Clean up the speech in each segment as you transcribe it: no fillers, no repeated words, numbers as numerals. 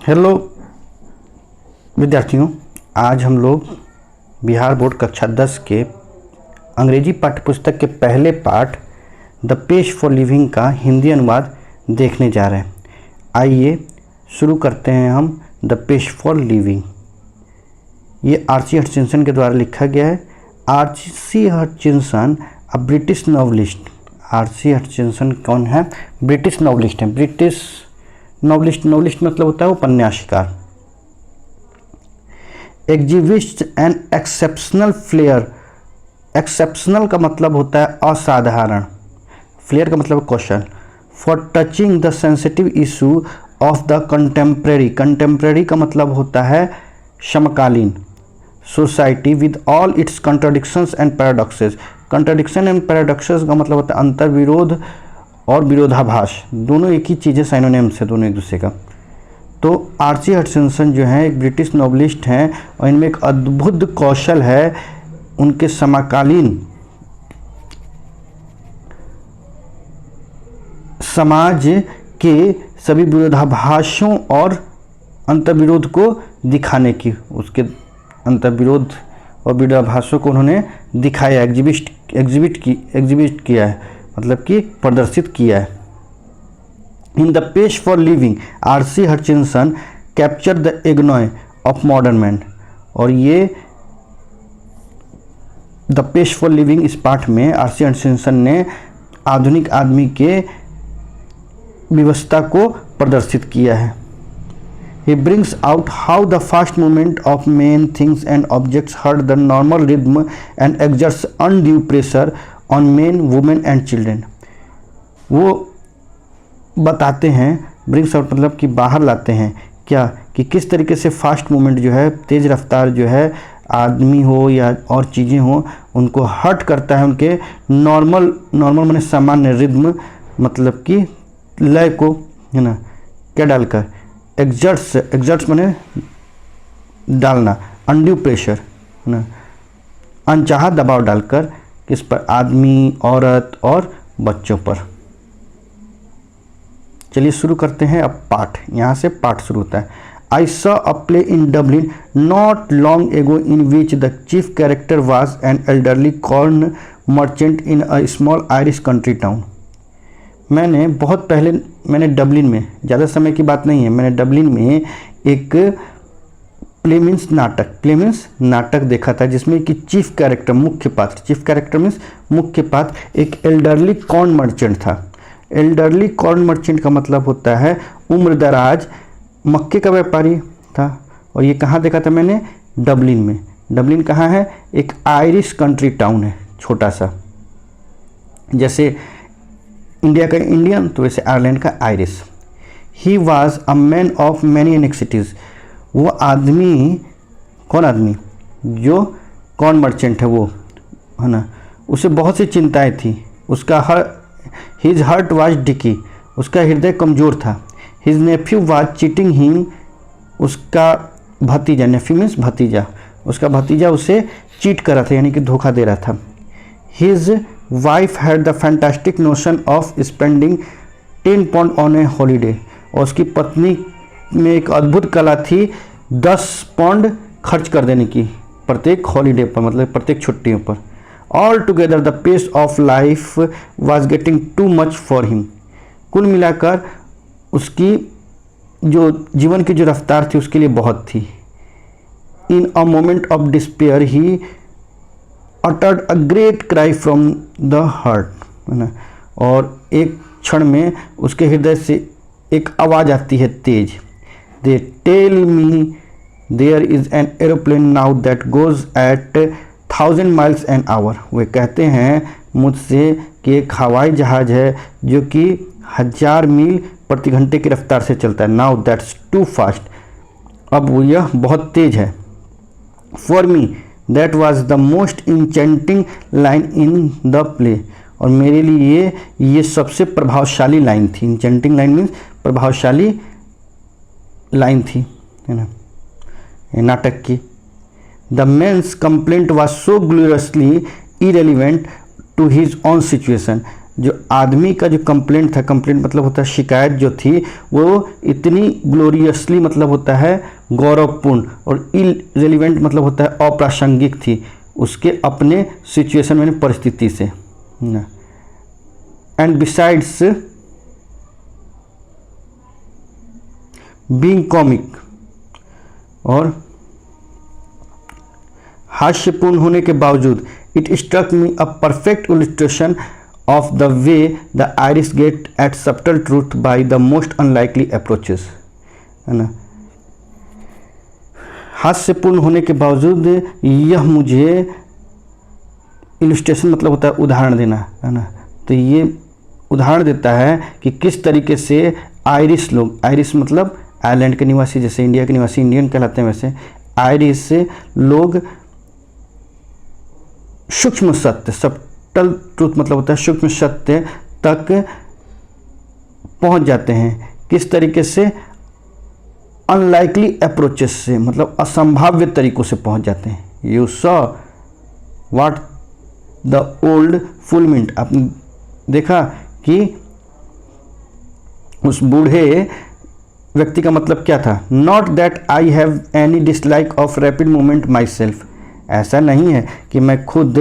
Hello विद्यार्थियों, आज हम लोग बिहार बोर्ड कक्षा 10 के अंग्रेजी पाठ्यपुस्तक के पहले पाठ द पेश फॉर लिविंग का हिंदी अनुवाद देखने जा रहे हैं। आइए शुरू करते हैं हम द पेश फॉर लिविंग। ये आर.सी. हटचिंसन के द्वारा लिखा गया है। R C. Hutchinson a British novelist. R C. Hutchinson कौन है? ब्रिटिश नॉवलिस्ट है। ब्रिटिश नॉवलिस्ट मतलब होता है उपन्यासकार। Exhibits an exceptional flair. Exceptional का मतलब होता है असाधारण, फ्लेयर का मतलब कौशल। For touching the sensitive issue of the contemporary. Contemporary का मतलब होता है समकालीन society with all its contradictions and paradoxes. Contradiction and paradoxes का मतलब होता है अंतर विरोध और विरोधाभास। दोनों एक ही चीज़ है, साइनोनिम्स है दोनों एक दूसरे का। तो आर.सी. हटचिंसन जो है एक ब्रिटिश नॉवलिस्ट हैं और इनमें एक अद्भुत कौशल है उनके समकालीन समाज के सभी विरोधाभासों और अंतर्विरोध को दिखाने की। उसके अंतर्विरोध और विरोधाभासों को उन्होंने दिखाया, एग्जिबिट किया है, मतलब कि प्रदर्शित किया है। In the pace for living RC. Hutchinson capture the agony of modern man. और ये द पेश फॉर लिविंग इस पाठ में आर.सी. हटचिंसन ने आधुनिक आदमी के व्यवस्था को प्रदर्शित किया है। He brings out how the fast movement of men, things and objects hurt the normal rhythm and exerts undue pressure on men, women and children। वो बताते हैं, ब्रिंग्स आउट मतलब कि बाहर लाते हैं क्या, कि किस तरीके से फास्ट मूवमेंट जो है, तेज़ रफ्तार जो है, आदमी हो या और चीज़ें हो, उनको हर्ट करता है उनके नॉर्मल माने सामान्य रिद्म, मतलब कि लय को, है ना, क्या डालकर, एग्जर्ट्स माने डालना, अनड्यू प्रेशर, है ना, अनचाहा दबाव डालकर, किस पर, आदमी, औरत और बच्चों पर। चलिए शुरू करते हैं अब पाठ। यहाँ से पाठ शुरू होता है। I saw a play in Dublin not long ago in which the chief character was an elderly corn merchant in a small Irish country town. बहुत पहले मैंने डबलिन में, ज़्यादा समय की बात नहीं है, मैंने डबलिन में एक प्ले मीन्स नाटक देखा था जिसमें कि चीफ कैरेक्टर मीन्स मुख्य पात्र एक एल्डरली कॉर्न मर्चेंट था। एल्डरली कॉर्न मर्चेंट का मतलब होता है उम्रदराज मक्के का व्यापारी था। और ये कहाँ देखा था मैंने? डबलिन में। डबलिन कहाँ है? एक आयरिश कंट्री टाउन है, छोटा सा। जैसे इंडिया का इंडियन तो वैसे आयरलैंड का Irish. He was a man of many anxieties. वो आदमी, कौन आदमी? जो कॉर्न मर्चेंट है वो, है ना, उसे बहुत सी चिंताएं थी। उसका हिज हार्ट वाज डिकी। उसका हृदय कमज़ोर था। His Neiphiu was cheating him. उसका भतीजा, नेफ्यू मीन्स भतीजा, उसका भतीजा उसे चीट कर रहा था, यानी कि धोखा दे रहा था। His wife had the fantastic notion of spending 10 pound on A holiday. और उसकी पत्नी में एक अद्भुत कला थी 10 पाउंड खर्च कर देने की प्रत्येक हॉलीडे पर, मतलब प्रत्येक छुट्टियों पर। All together the pace of life was getting too much for him. कुल मिलाकर उसकी जो जीवन की जो रफ्तार थी उसके लिए बहुत थी। In a moment of despair he uttered a great cry from the heart, है ना, और एक क्षण में उसके हृदय से एक आवाज़ आती है तेज। They tell me there is an aeroplane now that goes at 1000 miles an hour. वे कहते हैं मुझसे कि एक हवाई जहाज़ है जो कि 1000 मील प्रति घंटे की रफ्तार से चलता है। Now that's too fast. अब वो यह बहुत तेज है। For me that was the most enchanting line in the play. और मेरे लिए ये सबसे प्रभावशाली लाइन थी। इंचेंटिंग लाइन मीन्स प्रभावशाली लाइन थी, है ना, नाटक की। The man's complaint was so gloriously irrelevant to his own situation। जो आदमी का जो कंप्लेंट था, कंप्लेंट मतलब होता है शिकायत जो थी, वो इतनी ग्लोरियसली मतलब होता है गौरवपूर्ण और इरेलीवेंट मतलब होता है अप्रासंगिक थी उसके अपने सिचुएशन में, परिस्थिति से। एंड बिसाइड्स बीइंग कॉमिक, और हास्यपूर्ण होने के बावजूद, it struck me a perfect illustration of the way the Irish get at subtle truth by the most unlikely approaches, है ना। हास्यपूर्ण होने के बावजूद यह मुझे इलस्ट्रेशन मतलब होता है उदाहरण देना, है ना। तो ये उदाहरण देता है कि किस तरीके से आयरिश लोग, आयरिश मतलब आयरलैंड के निवासी, जैसे इंडिया के निवासी इंडियन कहलाते हैं, वैसे आयरिश लोग सूक्ष्म सत्य, सबटल ट्रूथ मतलब होता है सूक्ष्म सत्य तक पहुंच जाते हैं। किस तरीके से? अनलाइकली अप्रोचेस से, मतलब असंभाव्य तरीकों से पहुंच जाते हैं। You saw what the old fool meant, आपने देखा कि उस बूढ़े व्यक्ति का मतलब क्या था। Not that I have any dislike of rapid movement my self, ऐसा नहीं है कि मैं खुद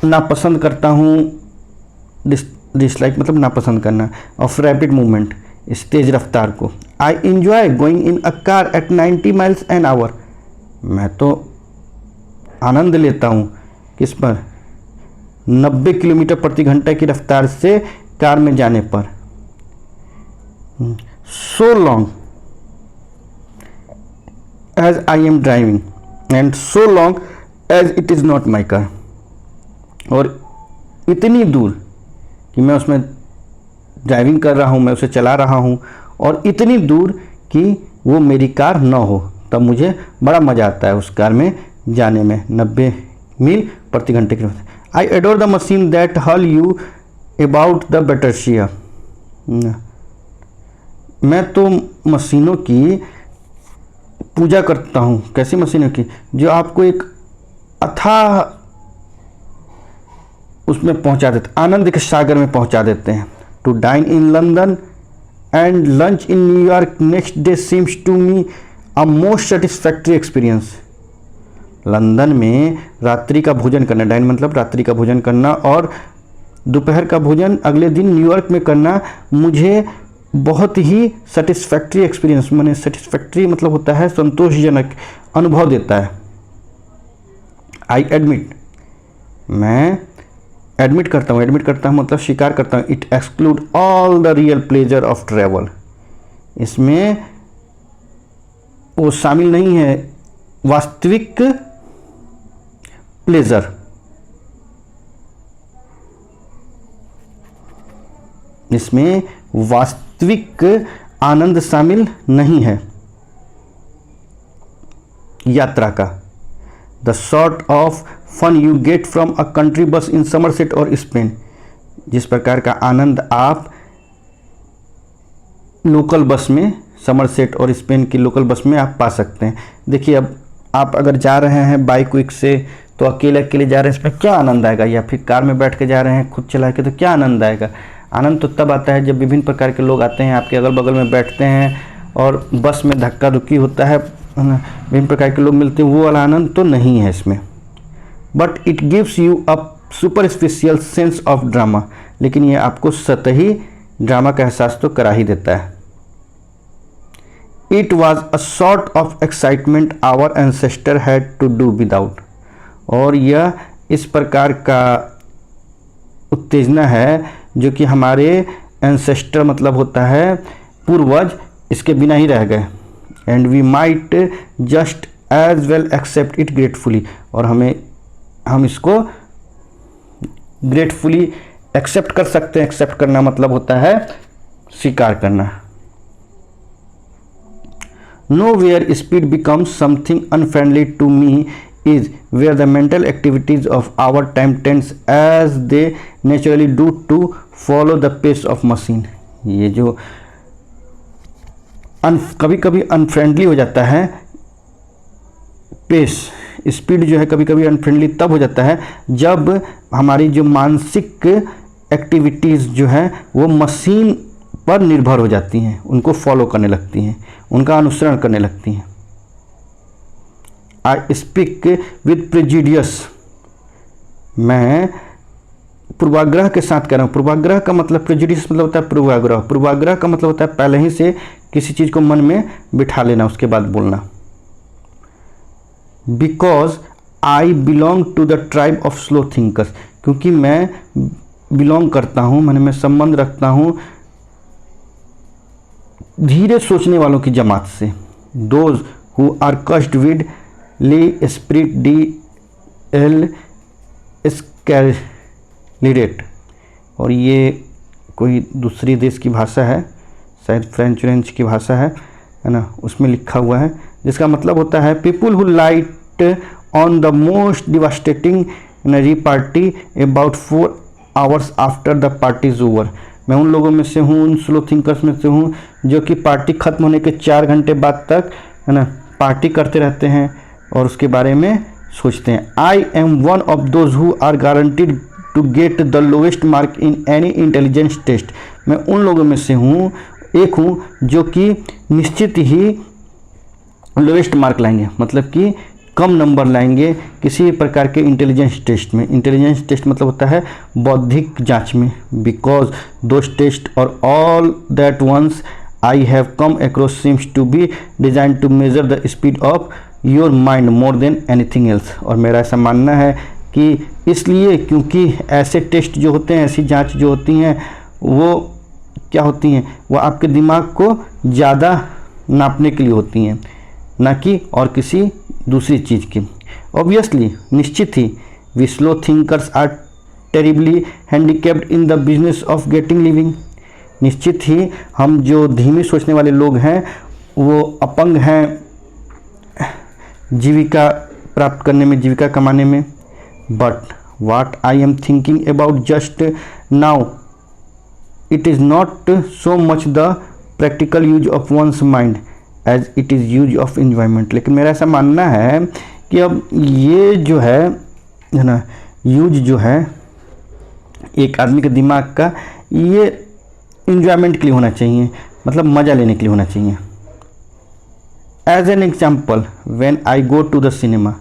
नापसंद करता हूँ, डिसलाइक मतलब नापसंद करना, ऑफ रैपिड मूवमेंट, इस तेज रफ्तार को। I enjoy going in a car eight 90 miles an our, मैं तो आनंद लेता हूँ किस पर, 90 किलोमीटर प्रति घंटा की रफ्तार से कार में जाने पर। So long as I am driving and so long as it is not my car, और इतनी दूर कि मैं उसमें ड्राइविंग कर रहा हूँ, मैं उसे चला रहा हूँ, और इतनी दूर कि वो मेरी कार न हो, तब मुझे बड़ा मज़ा आता है उस कार में जाने में, 90 मील प्रति घंटे की रफ्तार। आई एडोर द मशीन दैट हल यू अबाउट द बैटरशिया, मैं तो मशीनों की पूजा करता हूँ। कैसी मशीनों की? जो आपको एक अथाह उसमें पहुंचा देते, आनंद के सागर में पहुंचा देते हैं। To dine in London and lunch in New York next day seems to me a most satisfactory experience, London में रात्रि का भोजन करना, डाइन मतलब रात्रि का भोजन करना, और दोपहर का भोजन अगले दिन न्यूयॉर्क में करना मुझे बहुत ही सेटिस्फैक्ट्री एक्सपीरियंस, मैंने सेटिस्फैक्ट्री मतलब होता है संतोषजनक अनुभव देता है। आई एडमिट, मैं एडमिट करता हूँ, एडमिट करता हूँ मतलब स्वीकार करता हूँ। It exclude all the real pleasure of travel, इसमें वो शामिल नहीं है वास्तविक प्लेजर, इसमें वास्तविक आनंद शामिल नहीं है यात्रा का। The sort of fun you get from a country bus in Somerset और स्पेन, जिस प्रकार का आनंद आप लोकल बस में, समरसेट और स्पेन की लोकल बस में आप पा सकते हैं। देखिए, अब आप अगर जा रहे हैं बाइक विक से तो अकेले अकेले जा रहे हैं, इसमें क्या आनंद आएगा, या फिर कार में बैठ के जा रहे हैं खुद चला के, तो क्या आनंद आएगा। आनंद तो तब आता है जब विभिन्न प्रकार के लोग आते हैं, आपके अगल बगल में बैठते हैं, और बस में धक्का धुक्की होता है, विभिन्न प्रकार के लोग मिलते हैं, वो वाला आनंद तो नहीं है इसमें। But it gives you a super special sense of drama, लेकिन ये आपको सतही ड्रामा का एहसास तो करा ही देता है। It was a sort of excitement our ancestor had to do without, और यह इस प्रकार का उत्तेजना है जो कि हमारे एंसेस्टर मतलब होता है पूर्वज, इसके बिना ही रह गए। And we might just as well accept it gratefully, और हम इसको ग्रेटफुली एक्सेप्ट कर सकते हैं। एक्सेप्ट करना मतलब होता है स्वीकार करना। No where speed becomes something unfriendly to me is where the mental activities of our time tends as they naturally do to follow the pace of machine. ये जो कभी कभी अनफ्रेंडली हो जाता है, पेस स्पीड जो है कभी कभी अनफ्रेंडली तब हो जाता है जब हमारी जो मानसिक एक्टिविटीज़ जो हैं वो मशीन पर निर्भर हो जाती हैं, उनको फॉलो करने लगती हैं, उनका अनुसरण करने लगती हैं। आई स्पीक विद प्रेजुडियस, मैं पूर्वाग्रह के साथ कह रहा हूँ। पूर्वाग्रह का मतलब, प्रेजुडिस मतलब होता है पूर्वाग्रह, पूर्वाग्रह का मतलब होता है पहले ही से किसी चीज़ को मन में बिठा लेना, उसके बाद बोलना। Because I belong to the tribe of slow thinkers, क्योंकि मैं बिलोंग करता हूँ, मैं संबंध रखता हूँ धीरे सोचने वालों की जमात से। Those who are cursed with le spirit de l escalier, और ये कोई दूसरी देश की भाषा है, शायद फ्रेंच की भाषा है ना, उसमें लिखा हुआ है, जिसका मतलब होता है people who light on the most devastating repartee about 4 hours after the party is over. मैं उन लोगों में से हूँ, उन स्लो थिंकर्स में से हूँ जो कि पार्टी खत्म होने के 4 घंटे बाद तक है ना पार्टी करते रहते हैं और उसके बारे में सोचते हैं। I am one of those who are guaranteed to get the lowest mark in any intelligence test. मैं उन लोगों में से हूँ, एक हूँ जो कि निश्चित ही लोएस्ट मार्क लाएंगे, मतलब कि कम नंबर लाएंगे किसी प्रकार के इंटेलिजेंस टेस्ट में। इंटेलिजेंस टेस्ट मतलब होता है बौद्धिक जांच में। बिकॉज दोज टेस्ट और all that ones I have come across seems to be design to measure the speed of your mind more than anything else. और मेरा ऐसा मानना है कि इसलिए क्योंकि ऐसे टेस्ट जो होते हैं, ऐसी जांच जो होती हैं, वो क्या होती हैं, वो आपके दिमाग को ज़्यादा नापने के लिए होती हैं, ना कि और किसी दूसरी चीज़ की। ऑब्वियसली, निश्चित ही, we slow thinkers are terribly handicapped in the business of getting living. निश्चित ही हम जो धीमे सोचने वाले लोग हैं वो अपंग हैं जीविका प्राप्त करने में, जीविका कमाने में। But what I am thinking about just now, it is not so much the practical use of one's mind as it is use of environment. लेकिन मेरा ऐसा मानना है कि अब ये जो है ना यूज जो है एक आदमी के दिमाग का, ये इन्जॉयमेंट के लिए होना चाहिए, मतलब मज़ा लेने के लिए होना चाहिए। As an example, when I go to the cinema,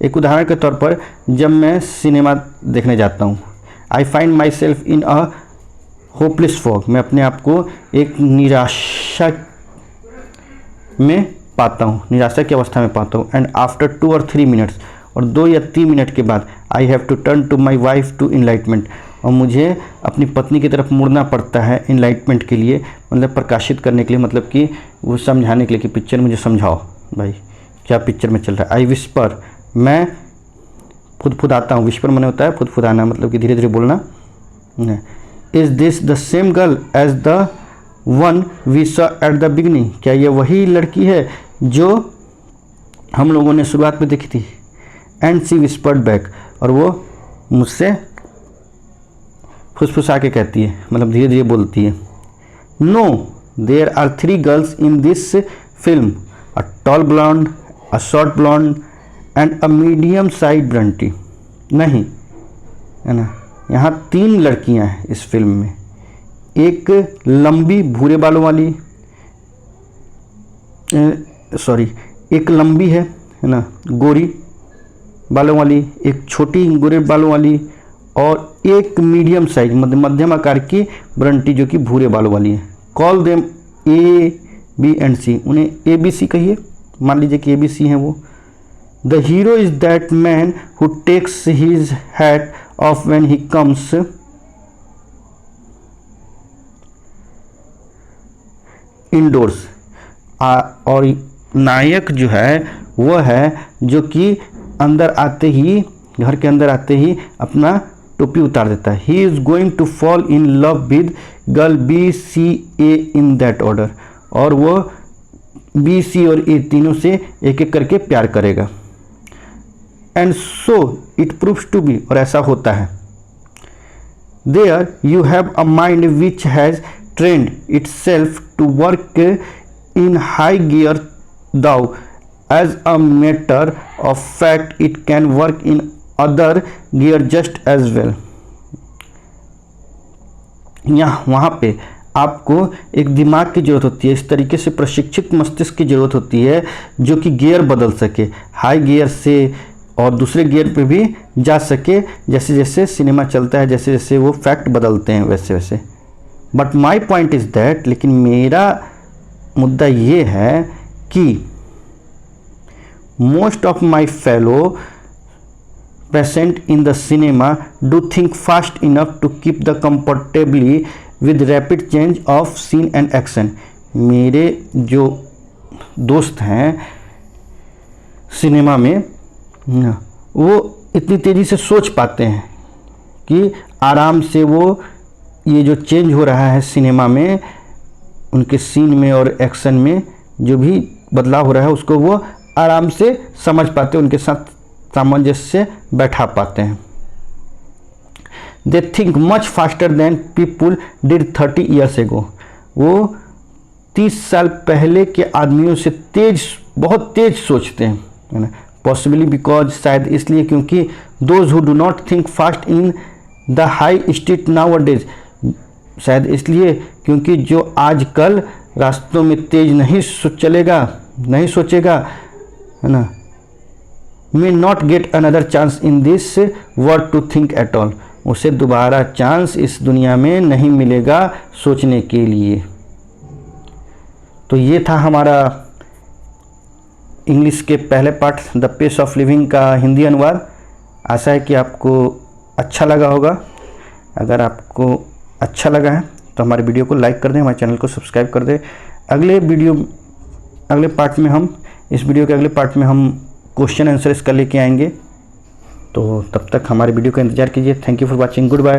एक उदाहरण के तौर पर जब मैं सिनेमा देखने जाता हूँ, I find my self in a hopeless fog, मैं अपने आप को एक निराशा में पाता हूँ, निराशा की अवस्था में पाता हूँ। एंड आफ्टर 2 or 3 मिनट्स, और 2 या 3 मिनट के बाद, I have to turn to my wife to enlightenment, और मुझे अपनी पत्नी की तरफ मुड़ना पड़ता है इनलाइटमेंट के लिए, मतलब प्रकाशित करने के लिए, मतलब कि वो समझाने के लिए कि पिक्चर मुझे समझाओ भाई क्या पिक्चर में चल रहा है। आई विस्पर, मैं फुदफुदाता हूँ। विस्पर मैंने होता है फुदफुदाना, मतलब कि धीरे धीरे बोलना। Is this the same girl as the one we saw at the beginning, क्या ये वही लड़की है जो हम लोगों ने शुरुआत में देखी थी। एंड सी विस्पर्ड बैक, और वो मुझसे फुसफुसा के कहती है, मतलब धीरे धीरे बोलती है। No, there are 3 girls in this film, a tall blonde, a short blonde and a medium size brunette. नहीं, है ना, यहाँ 3 लड़कियाँ हैं इस फिल्म में। एक लंबी भूरे बालों वाली, एक लंबी है ना गोरी बालों वाली, एक छोटी गोरे बालों वाली, और एक मीडियम साइज मध्यम आकार की ब्रंटी जो कि भूरे बालों वाली है। Call them A B and C, उन्हें ए बी सी कहिए, मान लीजिए कि ए बी सी हैं वो। The hero is that man who takes his hat off when he comes indoors, और नायक जो है वो है जो कि अंदर आते ही, घर के अंदर आते ही अपना टोपी उतार देता है। He is going to fall in love with girl B C A in that order, और वो बी सी और ए तीनों से एक एक करके प्यार करेगा। And so it proves to be, और ऐसा होता है। There you have a mind which has trained itself to work in high gear, though as a matter of fact it can work in other gear just as well. यहाँ वहाँ पे आपको एक दिमाग की ज़रूरत होती है, इस तरीके से प्रशिक्षित मस्तिष्क की ज़रूरत होती है जो कि गियर बदल सके, हाई गियर से और दूसरे गियर पे भी जा सके, जैसे जैसे सिनेमा चलता है, जैसे जैसे वो फैक्ट बदलते हैं वैसे वैसे। But my point is that, लेकिन मेरा मुद्दा ये है कि most of my fellow present in the cinema do think fast enough to keep the comfortably with rapid change of scene and action। मेरे जो दोस्त हैं सिनेमा में वो इतनी तेज़ी से सोच पाते हैं कि आराम से वो ये जो चेंज हो रहा है सिनेमा में, उनके सीन में और एक्शन में जो भी बदलाव हो रहा है उसको वो आराम से समझ पाते हैं, उनके साथ सामंजस्य से बैठा पाते हैं। They think much faster than people did 30 years ago. वो 30 साल पहले के आदमियों से बहुत तेज सोचते हैं, है ना। पॉसिबली बिकॉज, शायद इसलिए क्योंकि those who do not think fast in the high street now days, शायद इसलिए क्योंकि जो आजकल रास्तों में तेज नहीं सोचेगा, है ना, may not get another chance in this world to think at all। उसे दोबारा चांस इस दुनिया में नहीं मिलेगा सोचने के लिए। तो ये था हमारा इंग्लिश के पहले part the pace of living का हिंदी अनुवाद। आशा है कि आपको अच्छा लगा होगा। अगर आपको अच्छा लगा है तो हमारे वीडियो को लाइक कर दें, हमारे चैनल को सब्सक्राइब कर दें। इस वीडियो के अगले पार्ट में हम क्वेश्चन आंसर इसका लेके आएंगे। तो तब तक हमारे वीडियो का इंतज़ार कीजिए। Thank you for watching. Good bye.